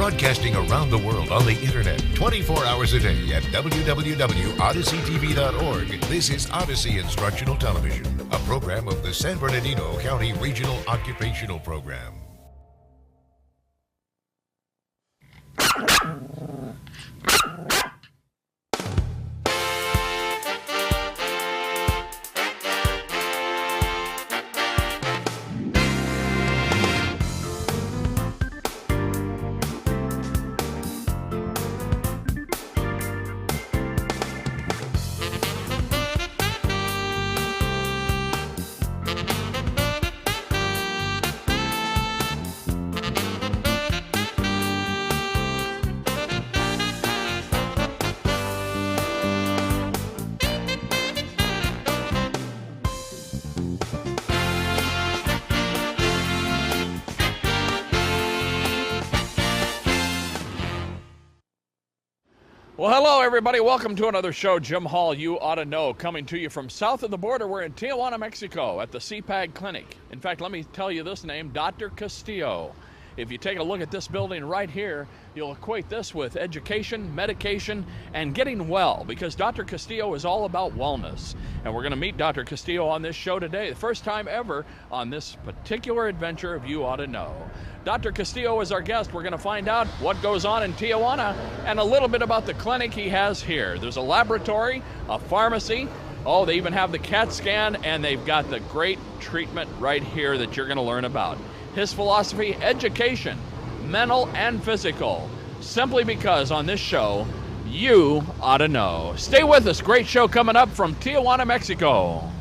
Broadcasting around the world on the internet 24 hours a day at www.odysseytv.org. This is Odyssey Instructional Television, a program of the San Bernardino County Regional Occupational Program. Well, hello, everybody. Welcome to another show, Jim Hall, You Ought to Know, coming to you from south of the border. We're in Tijuana, Mexico, at the CIPAG Clinic. In fact, let me tell you this name, Dr. Castillo. If you take a look at this building right here, you'll equate this with education, medication, and getting well, because Dr. Castillo is all about wellness. And we're going to meet Dr. Castillo on this show today, the first time ever on this particular adventure of You Ought to Know. Dr. Castillo is our guest. We're going to find out what goes on in Tijuana and a little bit about the clinic he has here. There's a laboratory, a pharmacy. Oh, they even have the CAT scan, and they've got the great treatment right here that you're going to learn about. His philosophy, education, mental and physical, simply because on this show, you ought to know. Stay with us. Great show coming up from Tijuana, Mexico.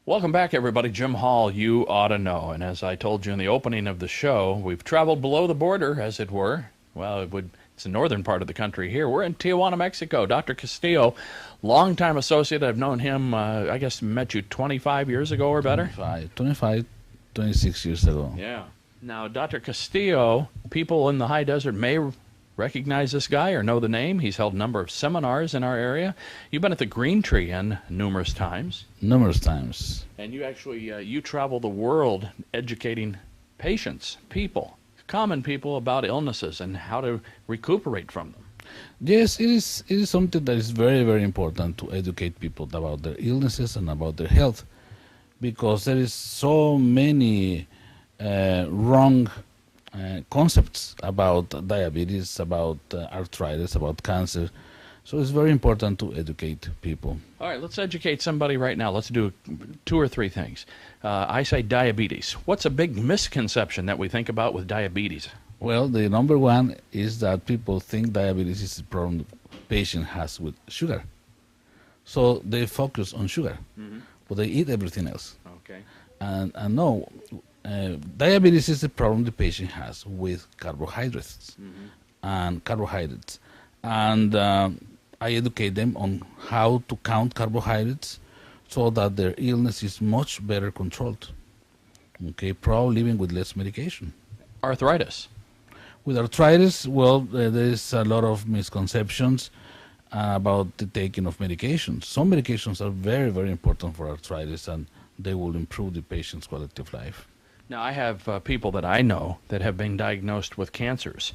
Welcome back, everybody. Jim Hall, You Ought to Know. And as I told you in the opening of the show, we've traveled below the border, as it were. Well, it's the northern part of the country here. We're in Tijuana, Mexico. Dr. Castillo, longtime associate. I've known him, I guess, met you 25 years ago or better? 26 years ago. Yeah. Now, Dr. Castillo, people in the high desert may recognize this guy or know the name. He's held a number of seminars in our area. You've been at the Green Tree Inn numerous times. Numerous times. And you actually, you travel the world educating patients, people, common people about illnesses and how to recuperate from them. Yes, it is something that is very, very important to educate people about their illnesses and about their health, because there is so many wrong concepts about diabetes, about arthritis, about cancer. So it's very important to educate people. All right, let's educate somebody right now. Let's do 2 or 3 things. I say diabetes. What's a big misconception that we think about with diabetes? Well, the number one is that people think diabetes is a problem the patient has with sugar. So they focus on sugar, but they eat everything else. Okay. And no, diabetes is the problem the patient has with carbohydrates and carbohydrates. And I educate them on how to count carbohydrates so that their illness is much better controlled. Okay, probably living with less medication. Arthritis. With arthritis, well, there is a lot of misconceptions about the taking of medications. Some medications are very, very important for arthritis, and they will improve the patient's quality of life. Now, I have people that I know that have been diagnosed with cancers.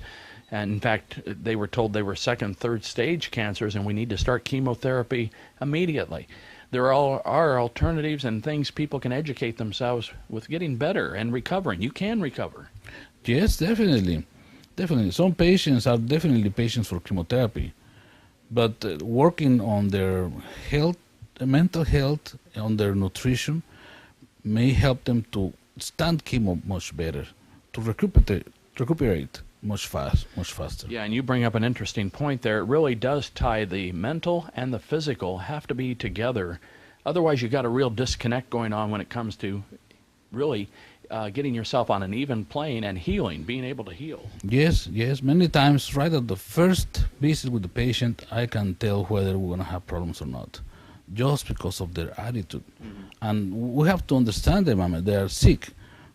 And in fact, they were told they were 2nd, 3rd stage cancers, and we need to start chemotherapy immediately. There are alternatives and things people can educate themselves with getting better and recovering. You can recover. Yes, definitely. Definitely. Some patients are definitely patients for chemotherapy. But working on their health, mental health, on their nutrition, may help them to stand chemo much better, to recuperate much faster. Yeah, and you bring up an interesting point there. It really does tie the mental and the physical have to be together. Otherwise, you've got a real disconnect going on when it comes to really getting yourself on an even plane and healing, being able to heal. Yes. Many times, right at the first visit with the patient, I can tell whether we're going to have problems or not, just because of their attitude. And we have to understand them. I mean, they are sick,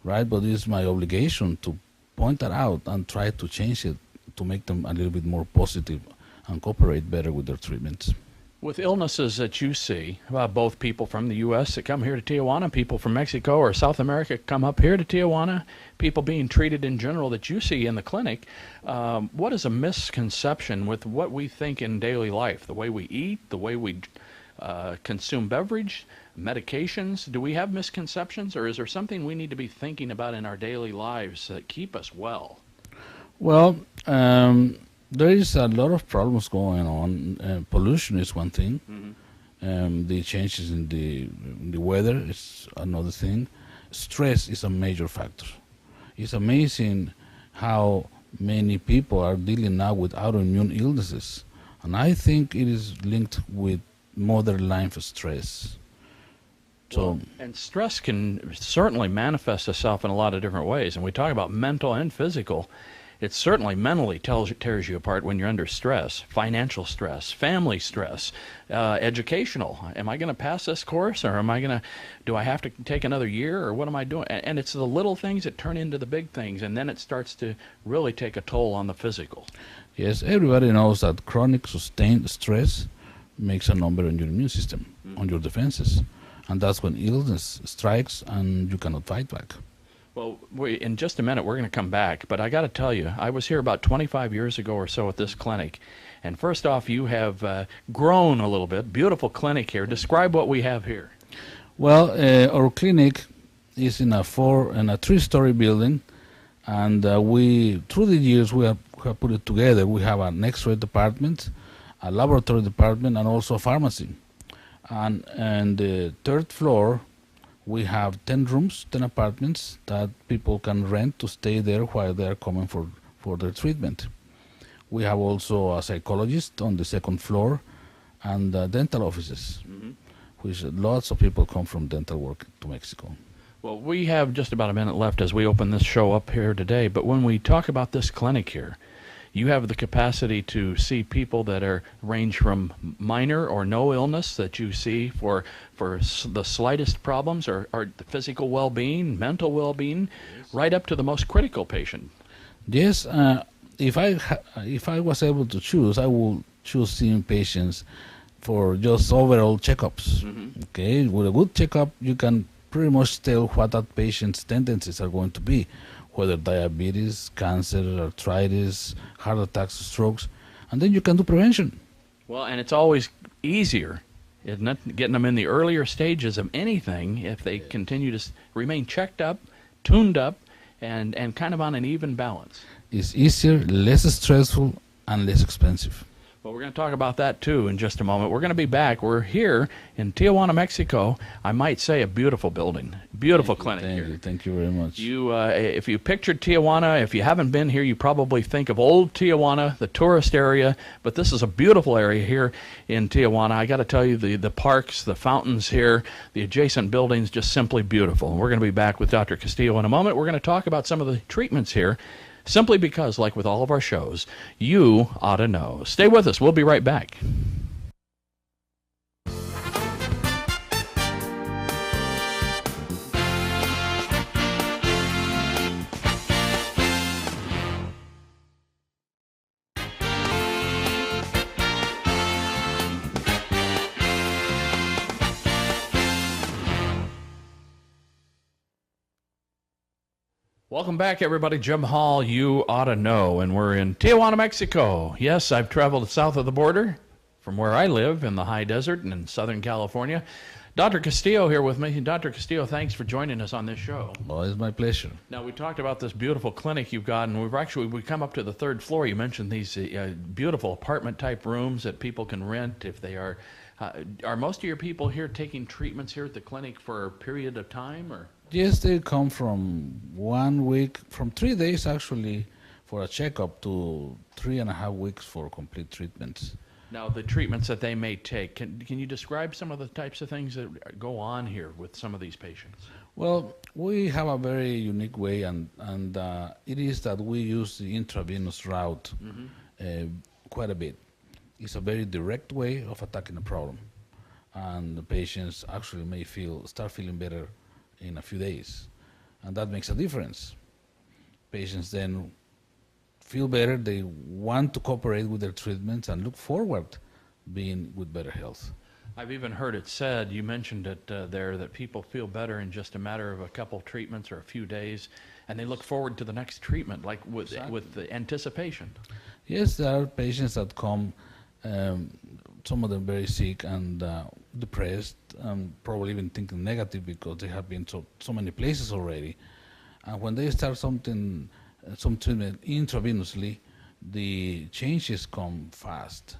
right? But it's my obligation to point that out and try to change it to make them a little bit more positive and cooperate better with their treatments. With illnesses that you see, both people from the U.S. that come here to Tijuana, people from Mexico or South America come up here to Tijuana, people being treated in general that you see in the clinic, what is a misconception with what we think in daily life, the way we eat, the way we consume beverage, medications? Do we have misconceptions, or is there something we need to be thinking about in our daily lives that keep us well? Well, there is a lot of problems going on. Pollution is one thing. The changes in the weather is another thing. Stress is a major factor. It's amazing how many people are dealing now with autoimmune illnesses, and I think it is linked with modern life stress. So, and stress can certainly manifest itself in a lot of different ways, and we talk about mental and physical. It certainly mentally tears you apart when you're under stress, financial stress, family stress, educational. Am I going to pass this course, or do I have to take another year, or what am I doing? And it's the little things that turn into the big things, and then it starts to really take a toll on the physical. yes, everybody knows that chronic sustained stress makes a number on your immune system, on your defenses. And that's when illness strikes and you cannot fight back. Well, in just a minute, we're going to come back. But I got to tell you, I was here about 25 years ago or so at this clinic. And first off, you have grown a little bit. Beautiful clinic here. Describe what we have here. Well, our clinic is in a 3-story building. And through the years, we have put it together. We have an X-ray department, a laboratory department, and also a pharmacy. And the 3rd floor, we have 10 rooms, 10 apartments that people can rent to stay there while they are coming for their treatment. We have also a psychologist on the 2nd floor and dental offices, which lots of people come from dental work to Mexico. Well, we have just about a minute left as we open this show up here today. But when we talk about this clinic here, you have the capacity to see people that range from minor or no illness that you see for the slightest problems or the physical well-being, mental well-being, right up to the most critical patient. Yes, if I was able to choose, I would choose seeing patients for just overall checkups. Okay, with a good checkup, you can pretty much tell what that patient's tendencies are going to be. Whether diabetes, cancer, arthritis, heart attacks, strokes, and then you can do prevention. Well, and it's always easier, isn't it, getting them in the earlier stages of anything if they continue to remain checked up, tuned up, and kind of on an even balance. It's easier, less stressful, and less expensive. Well, we're going to talk about that, too, in just a moment. We're going to be back. We're here in Tijuana, Mexico. I might say a beautiful building, beautiful clinic here. Thank you very much. If you pictured Tijuana, if you haven't been here, you probably think of old Tijuana, the tourist area, but this is a beautiful area here in Tijuana. I got to tell you, the parks, the fountains here, the adjacent buildings, just simply beautiful. And we're going to be back with Dr. Castillo in a moment. We're going to talk about some of the treatments here, simply because, like with all of our shows, you ought to know. Stay with us. We'll be right back. Welcome back, everybody. Jim Hall, you ought to know, and we're in Tijuana, Mexico. Yes, I've traveled south of the border from where I live in the high desert and in Southern California. Dr. Castillo here with me. Dr. Castillo, thanks for joining us on this show. Oh, it's my pleasure. Now, we talked about this beautiful clinic you've got, and we come up to the 3rd floor. You mentioned these beautiful apartment-type rooms that people can rent if they are. Are most of your people here taking treatments here at the clinic for a period of time, or? Yes, they come from 1 week, from 3 days actually, for a checkup to 3.5 weeks for complete treatments. Now, the treatments that they may take, can you describe some of the types of things that go on here with some of these patients? Well, we have a very unique way, and it is that we use the intravenous route quite a bit. It's a very direct way of attacking a problem, and the patients actually may start feeling better in a few days. and that makes a difference. Patients then feel better, they want to cooperate with their treatments and look forward being with better health. I've even heard it said, you mentioned it there, that people feel better in just a matter of a couple treatments or a few days, and they look forward to the next treatment, like with the anticipation. Yes, there are patients that come, some of them very sick and depressed, probably even thinking negative because they have been so many places already. And when they start some treatment intravenously, the changes come fast.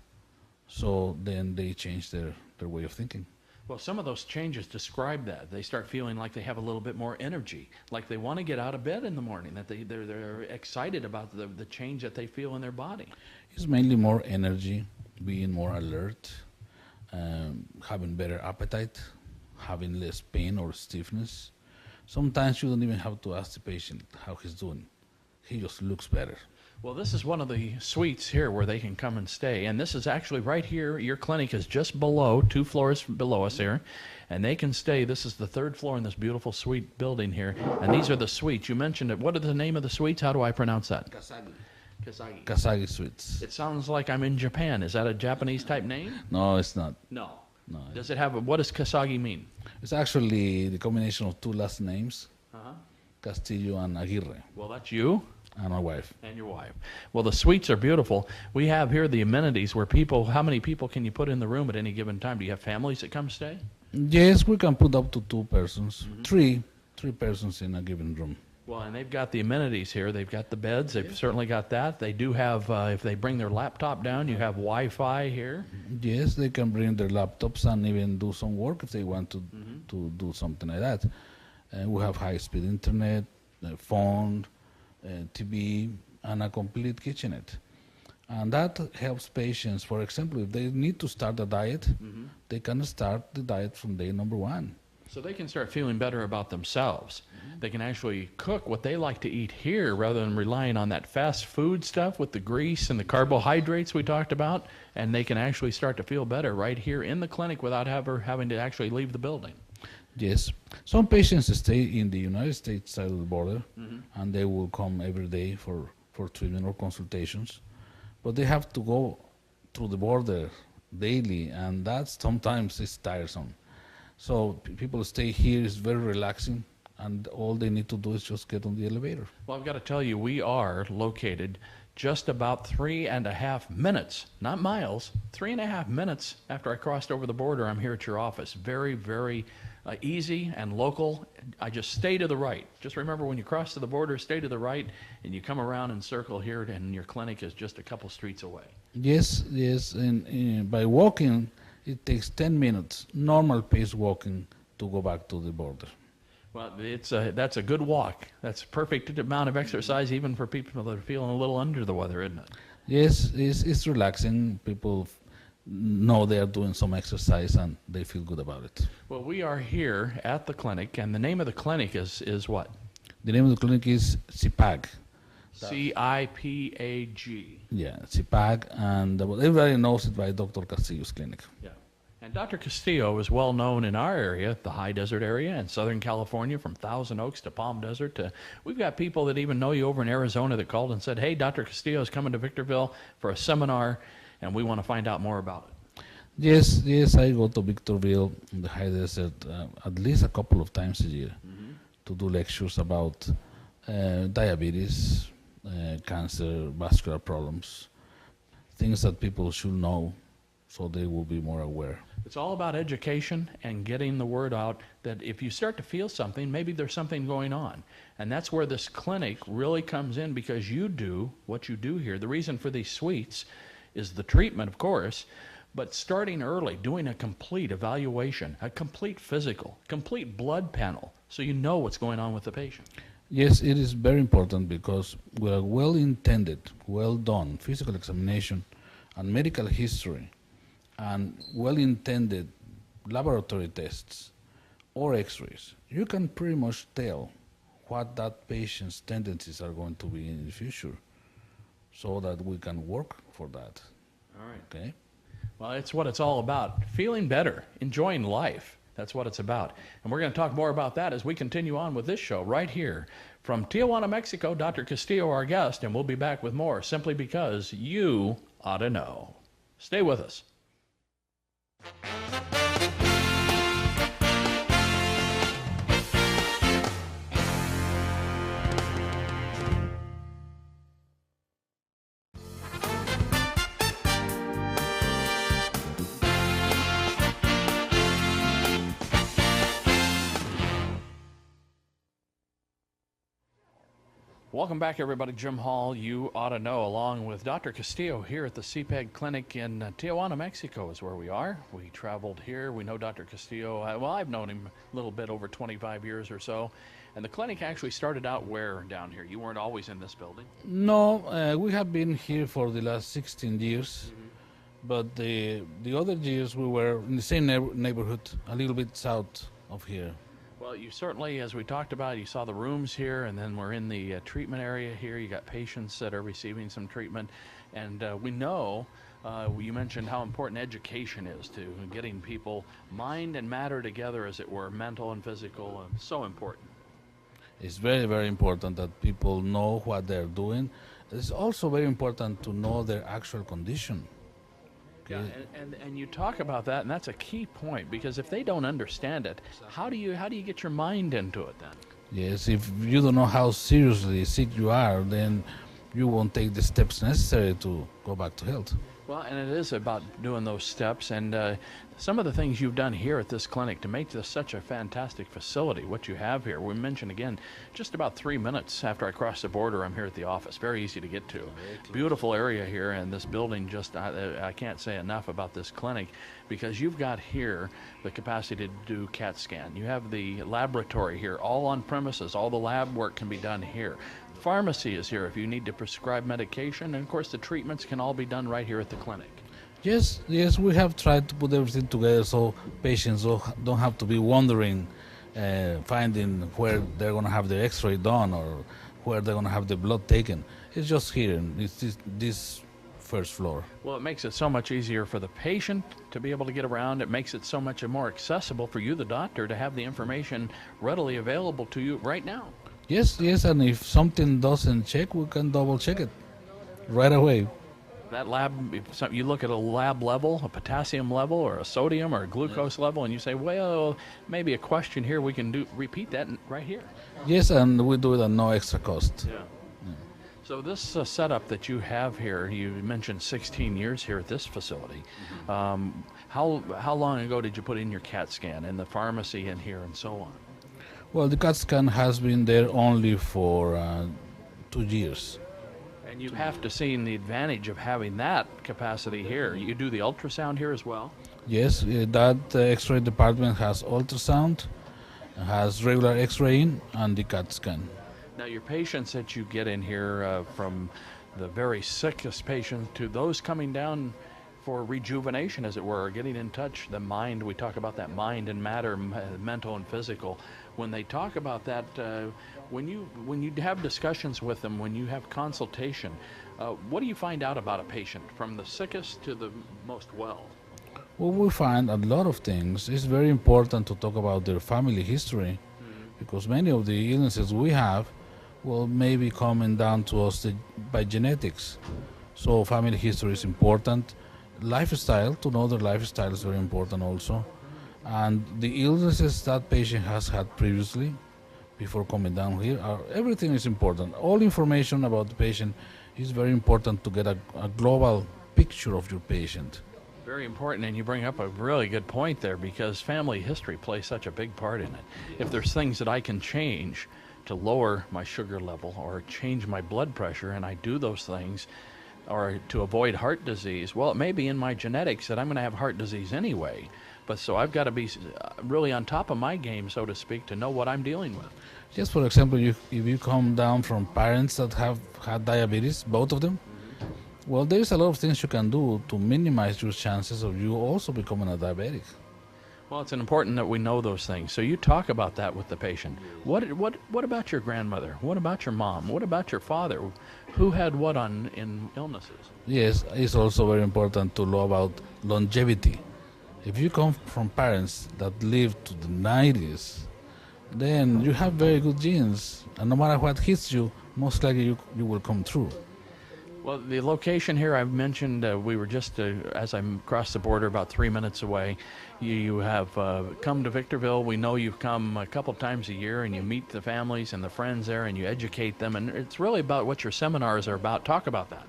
So then they change their way of thinking. Well, some of those changes describe that. They start feeling like they have a little bit more energy, like they want to get out of bed in the morning, that they're excited about the change that they feel in their body. It's mainly more energy, being more alert, having better appetite, having less pain or stiffness. Sometimes you don't even have to ask the patient how he's doing. He just looks better. Well, this is one of the suites here where they can come and stay. And this is actually right here. Your clinic is just below, 2 floors below us here. And they can stay. This is the 3rd floor in this beautiful suite building here. And these are the suites. You mentioned it. What are the name of the suites? How do I pronounce that? Kasagi. Kasagi. Kasagi Suites. It sounds like I'm in Japan. Is that a Japanese type name? No, it's not. No. No. Does it have what does Kasagi mean? It's actually the combination of 2 last names, Uh-huh. Castillo and Aguirre, Well, that's you and my wife. and your wife. Well, the suites are beautiful. We have here the amenities where how many people can you put in the room at any given time? Do you have families that come stay? Yes, we can put up to 2 persons, three persons in a given room. Well, and they've got the amenities here. They've got the beds. They've certainly got that. They do have, if they bring their laptop down, you have Wi-Fi here. Yes, they can bring their laptops and even do some work if they want to do something like that. We have high-speed internet, phone, TV, and a complete kitchenette. And that helps patients. For example, if they need to start a diet, they can start the diet from day number 1. So they can start feeling better about themselves. They can actually cook what they like to eat here rather than relying on that fast food stuff with the grease and the carbohydrates we talked about. And they can actually start to feel better right here in the clinic without ever having to actually leave the building. Yes. Some patients stay in the United States side of the border, and they will come every day for treatment or consultations. But they have to go through the border daily, and that sometimes is tiresome. So people stay here, it's very relaxing, and all they need to do is just get on the elevator. Well, I've got to tell you, we are located just about 3.5 minutes, not miles, 3.5 minutes after I crossed over the border. I'm here at your office. Very, very easy and local. I just stay to the right. Just remember, when you cross to the border, stay to the right, and you come around and circle here, and your clinic is just a couple streets away. Yes, and by walking, it takes 10 minutes, normal pace walking, to go back to the border. Well, that's a good walk. That's a perfect amount of exercise, even for people that are feeling a little under the weather, isn't it? Yes, it's relaxing. People know they are doing some exercise and they feel good about it. Well, we are here at the clinic, and the name of the clinic is what? The name of the clinic is CIPAG. CIPAG. Yeah, CIPAG, and everybody knows it by Dr. Castillo's clinic. Yeah. And Dr. Castillo is well known in our area, the high desert area in Southern California, from Thousand Oaks to Palm Desert. We've got people that even know you over in Arizona that called and said, hey, Dr. Castillo is coming to Victorville for a seminar, and we want to find out more about it. Yes, I go to Victorville in the high desert at least a couple of times a year to do lectures about diabetes, cancer, vascular problems, things that people should know so they will be more aware. It's all about education and getting the word out that if you start to feel something, maybe there's something going on. And that's where this clinic really comes in, because you do what you do here. The reason for these suites is the treatment, of course, but starting early, doing a complete evaluation, a complete physical, complete blood panel, so you know what's going on with the patient. Yes, it is very important, because with a well-intended, well-done physical examination and medical history and well-intended laboratory tests or x-rays, you can pretty much tell what that patient's tendencies are going to be in the future, so that we can work for that. All right. Okay? Well, it's what it's all about. Feeling better, enjoying life. That's what it's about. And we're going to talk more about that as we continue on with this show right here from Tijuana, Mexico. Dr. Castillo, our guest, and we'll be back with more simply because you ought to know. Stay with us. Welcome back, everybody. Jim Hall, you ought to know, along with Dr. Castillo here at the CIPAG Clinic in Tijuana, Mexico is where we are. We traveled here. We know Dr. Castillo. Well, I've known him a little bit over 25 years or so. And the clinic actually started out where down here? You weren't always in this building? No, we have been here for the last 16 years. But the other years we were in the same neighborhood, a little bit south of here. Well, you certainly, as we talked about, you saw the rooms here, and then we're in the treatment area here. You got patients that are receiving some treatment, and we know, you mentioned how important education is to getting people mind and matter together, as it were, mental and physical, so important. It's very, very important that people know what they're doing. It's also very important to know their actual condition. Yeah, and you talk about that, and that's a key point, because if they don't understand it, how do you get your mind into it then? Yes, if you don't know how seriously sick you are, then you won't take the steps necessary to go back to health. Well, and it is about doing those steps, and some of the things you've done here at this clinic to make this such a fantastic facility, what you have here. We mentioned again, just about 3 minutes after I cross the border, I'm here at the office. Very easy to get to. Beautiful area here, and this building, just I can't say enough about this clinic, because you've got here the capacity to do CAT scan. You have the laboratory here, all on premises. All the lab work can be done here. Pharmacy is here if you need to prescribe medication, and of course the treatments can all be done right here at the clinic. Yes, we have tried to put everything together so patients don't have to be wondering, finding where they're going to have their x-ray done or where they're going to have the blood taken. It's just here, it's this first floor. Well, it makes it so much easier for the patient to be able to get around. It makes it so much more accessible for you, the doctor, to have the information readily available to you right now. Yes, and if something doesn't check, we can double check it right away. That lab, if you look at a lab level, a potassium level or a sodium or a glucose level, and you say, well, maybe a question here, we can repeat that right here. Yes, and we do it at no extra cost. Yeah. So this setup that you have here, you mentioned 16 years here at this facility. How long ago did you put in your CAT scan in the pharmacy in here and so on? Well, the CAT scan has been there only for 2 years. And you have to see the advantage of having that capacity here. You do the ultrasound here as well? Yes, that X-ray department has ultrasound, has regular X-raying, and the CAT scan. Now, your patients that you get in here, from the very sickest patients to those coming down for rejuvenation, as it were, getting in touch, the mind, we talk about that mind and matter, mental and physical. When they talk about that, when you have discussions with them, when you have consultation, what do you find out about a patient from the sickest to the most well? Well, we find a lot of things. It's very important to talk about their family history, because many of the illnesses we have will maybe coming down to us by genetics. So family history is important. Lifestyle, to know their lifestyle is very important also. And the illnesses that patient has had previously before coming down here, everything is important. All information about the patient is very important to get a global picture of your patient. Very important, and you bring up a really good point there, because family history plays such a big part in it. If there's things that I can change to lower my sugar level or change my blood pressure, and I do those things, or to avoid heart disease, well, it may be in my genetics that I'm going to have heart disease anyway. But so I've got to be really on top of my game, so to speak, to know what I'm dealing with. Just for example, if you come down from parents that have had diabetes, both of them, well, there's a lot of things you can do to minimize your chances of you also becoming a diabetic. Well, it's important that we know those things. So you talk about that with the patient. What about your grandmother? What about your mom? What about your father? Who had what in illnesses? Yes, it's also very important to know about longevity. If you come from parents that lived to the 90s, then you have very good genes, and no matter what hits you, most likely you will come through. Well, the location here I've mentioned, we were just, as I crossed the border about 3 minutes away, you have come to Victorville. We know you've come a couple times a year, and you meet the families and the friends there, and you educate them, and it's really about what your seminars are about. Talk about that.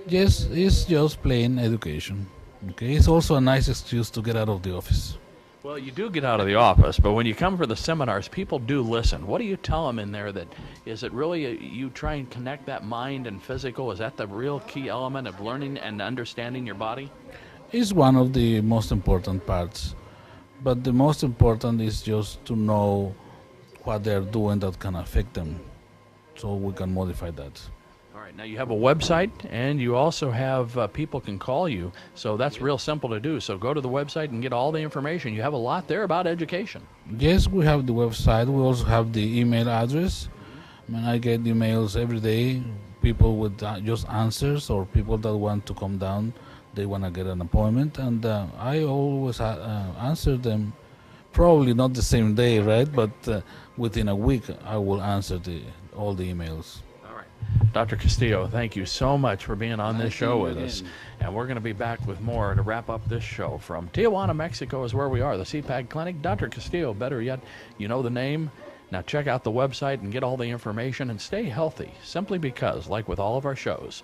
Yes, it's just plain education. Okay, it's also a nice excuse to get out of the office. Well, you do get out of the office, but when you come for the seminars, people do listen. What do you tell them in there? That is it really you try and connect that mind and physical? Is that the real key element of learning and understanding your body? It's one of the most important parts, but the most important is just to know what they're doing that can affect them, so we can modify that. All right, now you have a website, and you also have people can call you, so that's real simple to do. So go to the website and get all the information. You have a lot there about education. Yes, we have the website. We also have the email address. I mean, I get emails every day, people with just answers, or people that want to come down, they want to get an appointment, and I always answer them. Probably not the same day, right? But within a week, I will answer all the emails. Dr. Castillo, thank you so much for being on this show with us. And we're going to be back with more to wrap up this show. From Tijuana, Mexico is where we are, the CIPAG Clinic. Dr. Castillo, better yet, you know the name. Now check out the website and get all the information and stay healthy, simply because, like with all of our shows,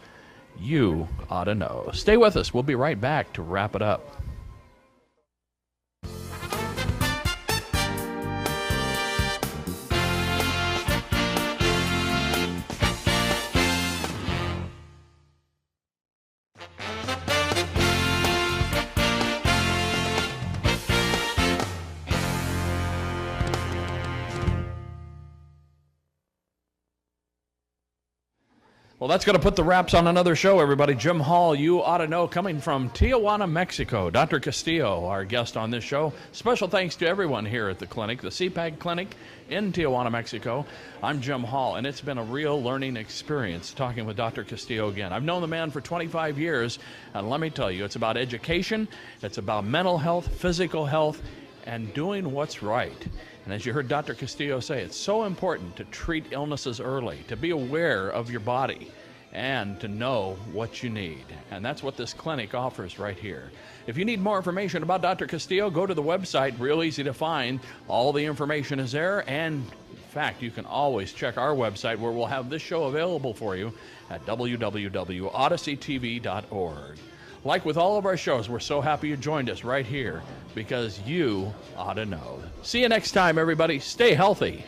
you ought to know. Stay with us. We'll be right back to wrap it up. Well, that's going to put the wraps on another show, everybody. Jim Hall, you ought to know, coming from Tijuana, Mexico. Dr. Castillo, our guest on this show. Special thanks to everyone here at the clinic, the CIPAG Clinic in Tijuana, Mexico. I'm Jim Hall, and it's been a real learning experience talking with Dr. Castillo again. I've known the man for 25 years, and let me tell you, it's about education, it's about mental health, physical health, and doing what's right. And as you heard Dr. Castillo say, it's so important to treat illnesses early, to be aware of your body, and to know what you need. And that's what this clinic offers right here. If you need more information about Dr. Castillo, go to the website, real easy to find. All the information is there, and in fact, you can always check our website where we'll have this show available for you at www.odysseytv.org. Like with all of our shows, we're so happy you joined us right here because you ought to know. See you next time, everybody. Stay healthy.